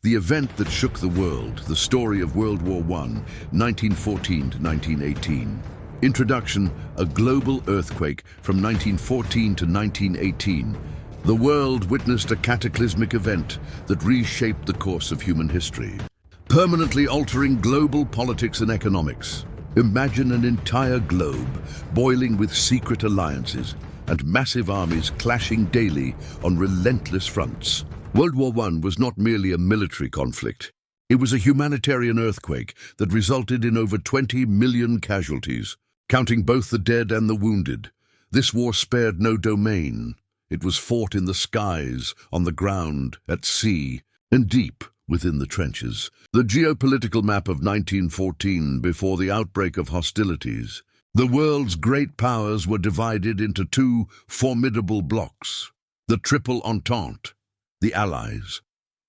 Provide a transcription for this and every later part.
The event that shook the world, the story of World War I, 1914 to 1918. Introduction, a global earthquake from 1914 to 1918. The world witnessed a cataclysmic event that reshaped the course of human history, permanently altering global politics and economics. Imagine an entire globe boiling with secret alliances and massive armies clashing daily on relentless fronts. World War I was not merely a military conflict. It was a humanitarian earthquake that resulted in over 20 million casualties, counting both the dead and the wounded. This war spared no domain. It was fought in the skies, on the ground, at sea, and deep within the trenches. The geopolitical map of 1914, before the outbreak of hostilities. The world's great powers were divided into two formidable blocs: the Triple Entente, the Allies,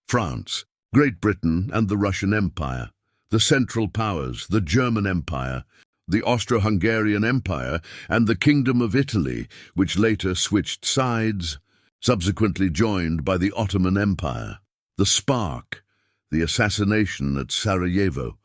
France, Great Britain, and the Russian Empire; the Central Powers, the German Empire, the Austro-Hungarian Empire, and the Kingdom of Italy, which later switched sides, subsequently joined by the Ottoman Empire. The spark, the assassination at Sarajevo.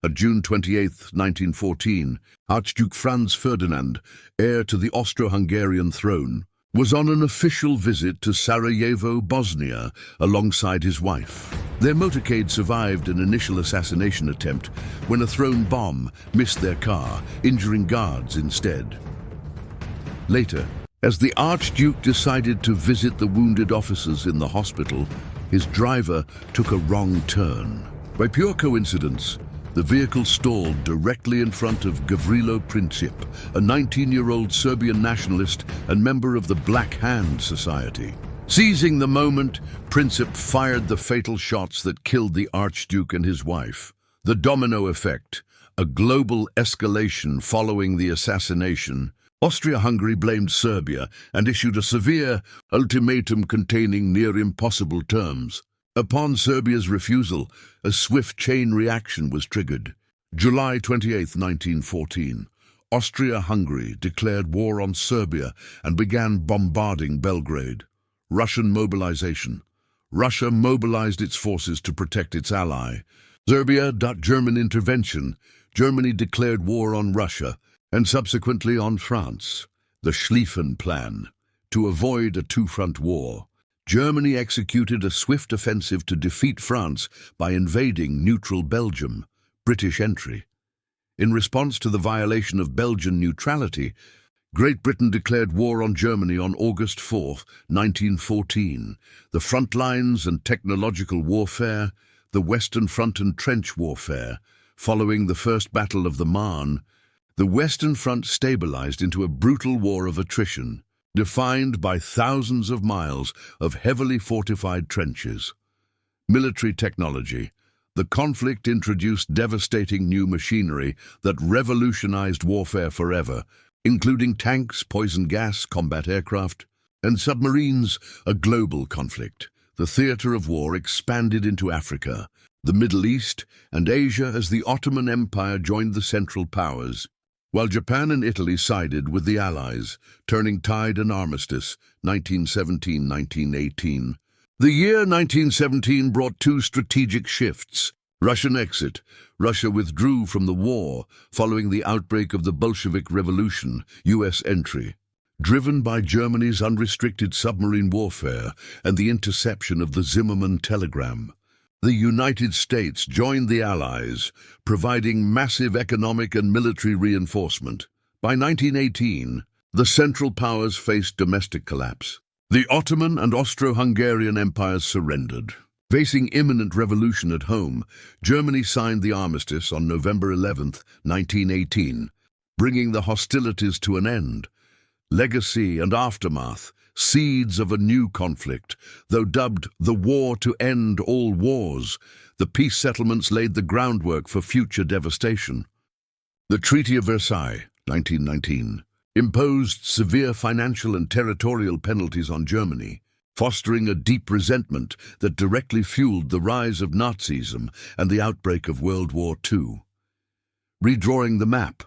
On June 28, 1914, Archduke Franz Ferdinand, heir to the Austro-Hungarian throne, was on an official visit to Sarajevo, Bosnia, alongside his wife. Their motorcade survived an initial assassination attempt when a thrown bomb missed their car, injuring guards instead. Later, as the Archduke decided to visit the wounded officers in the hospital, his driver took a wrong turn. By pure coincidence, the vehicle stalled directly in front of Gavrilo Princip, a 19-year-old Serbian nationalist and member of the Black Hand Society. Seizing the moment, Princip fired the fatal shots that killed the Archduke and his wife. The domino effect, a global escalation following the assassination. Austria-Hungary blamed Serbia and issued a severe ultimatum containing near-impossible terms. Upon Serbia's refusal, a swift chain reaction was triggered. July 28, 1914, Austria-Hungary declared war on Serbia and began bombarding Belgrade. Russian mobilization. Russia mobilized its forces to protect its ally. Serbia. German intervention. Germany declared war on Russia and subsequently on France. The Schlieffen Plan. To avoid a two-front war, Germany executed a swift offensive to defeat France by invading neutral Belgium. British entry. In response to the violation of Belgian neutrality, Great Britain declared war on Germany on August 4, 1914. The front lines and technological warfare, the Western Front and trench warfare. Following the First Battle of the Marne, the Western Front stabilized into a brutal war of attrition, defined by thousands of miles of heavily fortified trenches. Military technology. The conflict introduced devastating new machinery that revolutionized warfare forever, including tanks, poison gas, combat aircraft, and submarines. A global conflict. The theater of war expanded into Africa, the Middle East, and Asia as the Ottoman Empire joined the Central Powers, while Japan and Italy sided with the Allies, turning tide and armistice, 1917-1918. The year 1917 brought two strategic shifts. Russian exit. Russia withdrew from the war following the outbreak of the Bolshevik Revolution. U.S. entry. Driven by Germany's unrestricted submarine warfare and the interception of the Zimmermann telegram, the United States joined the Allies, providing massive economic and military reinforcement. By 1918, the Central Powers faced domestic collapse. The Ottoman and Austro-Hungarian empires surrendered. Facing imminent revolution at home, Germany signed the armistice on November 11, 1918, bringing the hostilities to an end. Legacy and aftermath. Seeds of a new conflict. Though dubbed the war to end all wars, the peace settlements laid the groundwork for future devastation. The Treaty of Versailles, 1919, imposed severe financial and territorial penalties on Germany, fostering a deep resentment that directly fueled the rise of Nazism and the outbreak of World War II. Redrawing the map,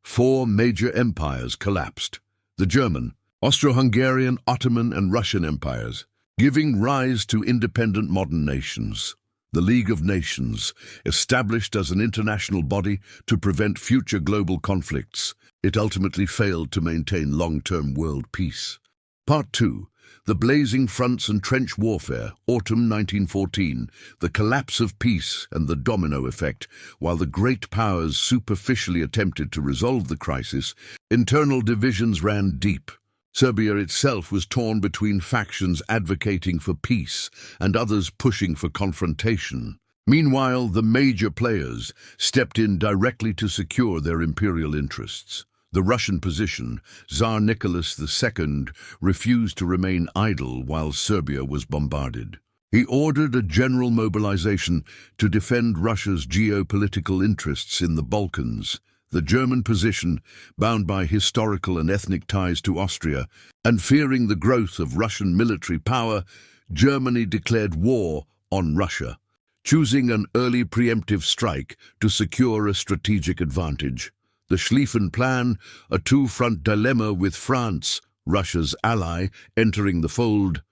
4 major empires collapsed: the German, Austro-Hungarian, Ottoman, and Russian empires, giving rise to independent modern nations. the League of Nations, established as an international body to prevent future global conflicts. It ultimately failed to maintain long-term world peace. Part 2. The Blazing Fronts and Trench Warfare, Autumn 1914, the collapse of peace and the domino effect. While the great powers superficially attempted to resolve the crisis, internal divisions ran deep. Serbia itself was torn between factions advocating for peace and others pushing for confrontation. Meanwhile, the major players stepped in directly to secure their imperial interests. The Russian position, Tsar Nicholas II, refused to remain idle while Serbia was bombarded. He ordered a general mobilization to defend Russia's geopolitical interests in the Balkans. The German position, bound by historical and ethnic ties to Austria, and fearing the growth of Russian military power, Germany declared war on Russia, choosing an early preemptive strike to secure a strategic advantage. The Schlieffen Plan, a two-front dilemma with France, Russia's ally, entering the fold.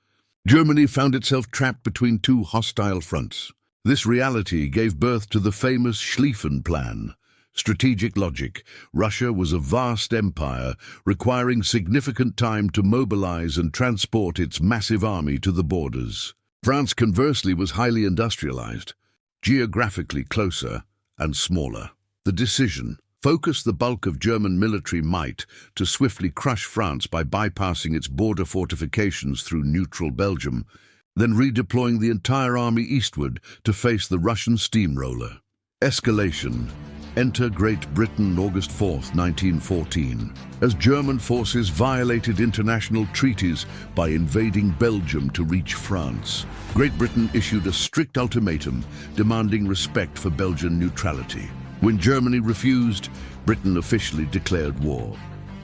Germany found itself trapped between two hostile fronts. This reality gave birth to the famous Schlieffen Plan. Strategic logic. Russia was a vast empire, requiring significant time to mobilize and transport its massive army to the borders. France, conversely, was highly industrialized, geographically closer and smaller. The decision: focus the bulk of German military might to swiftly crush France by bypassing its border fortifications through neutral Belgium, then redeploying the entire army eastward to face the Russian steamroller. Escalation. Enter Great Britain, August 4, 1914, as German forces violated international treaties by invading Belgium to reach France. Great Britain issued a strict ultimatum demanding respect for Belgian neutrality. When Germany refused, Britain officially declared war,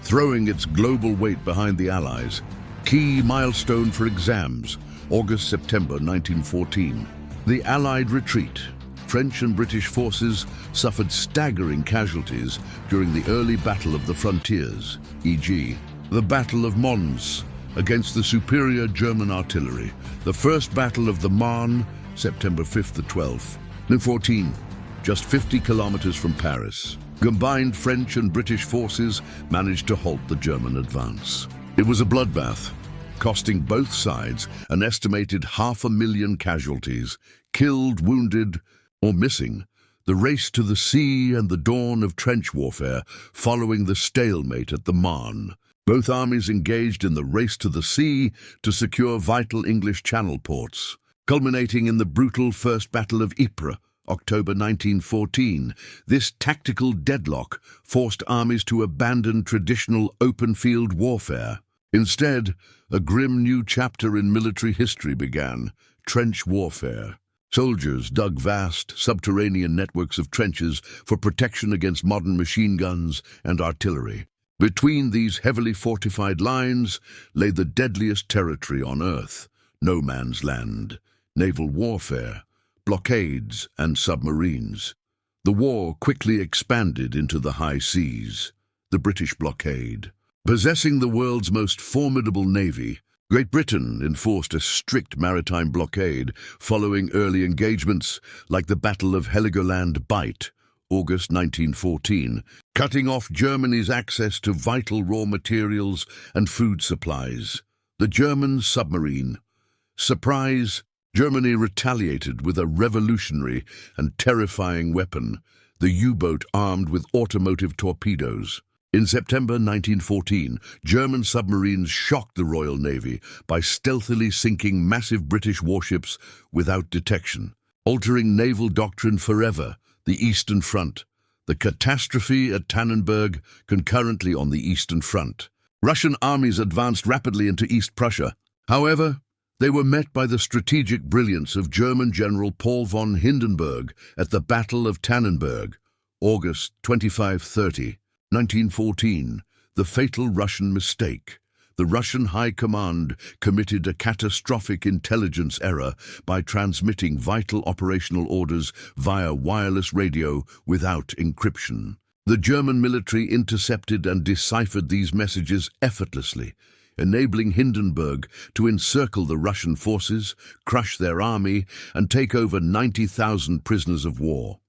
throwing its global weight behind the Allies. Key milestone for exams, August-September 1914. The Allied retreat. French and British forces suffered staggering casualties during the early Battle of the Frontiers, e.g., the Battle of Mons against the superior German artillery, the First Battle of the Marne, September 5th to 12th. 1914, just 50 kilometers from Paris. Combined French and British forces managed to halt the German advance. It was a bloodbath, costing both sides an estimated 500,000 casualties, killed, wounded, or missing. The race to the sea and the dawn of trench warfare following the stalemate at the Marne. Both armies engaged in the race to the sea to secure vital English Channel ports, culminating in the brutal First Battle of Ypres, October 1914. This tactical deadlock forced armies to abandon traditional open-field warfare. Instead, a grim new chapter in military history began: trench warfare. Soldiers dug vast, subterranean networks of trenches for protection against modern machine guns and artillery. Between these heavily fortified lines lay the deadliest territory on Earth: no man's land, naval warfare, blockades, and submarines. The war quickly expanded into the high seas. The British blockade. Possessing the world's most formidable navy, Great Britain enforced a strict maritime blockade following early engagements like the Battle of Heligoland Bight, August 1914, cutting off Germany's access to vital raw materials and food supplies. The German submarine. Surprise! Germany retaliated with a revolutionary and terrifying weapon, the U-boat armed with automotive torpedoes. In September 1914, German submarines shocked the Royal Navy by stealthily sinking massive British warships without detection, altering naval doctrine forever. The Eastern Front. The catastrophe at Tannenberg, concurrently on the Eastern Front. Russian armies advanced rapidly into East Prussia. However, they were met by the strategic brilliance of German General Paul von Hindenburg at the Battle of Tannenberg, August 25-30. 1914, the fatal Russian mistake. The Russian High Command committed a catastrophic intelligence error by transmitting vital operational orders via wireless radio without encryption. The German military intercepted and deciphered these messages effortlessly, enabling Hindenburg to encircle the Russian forces, crush their army, and take over 90,000 prisoners of war.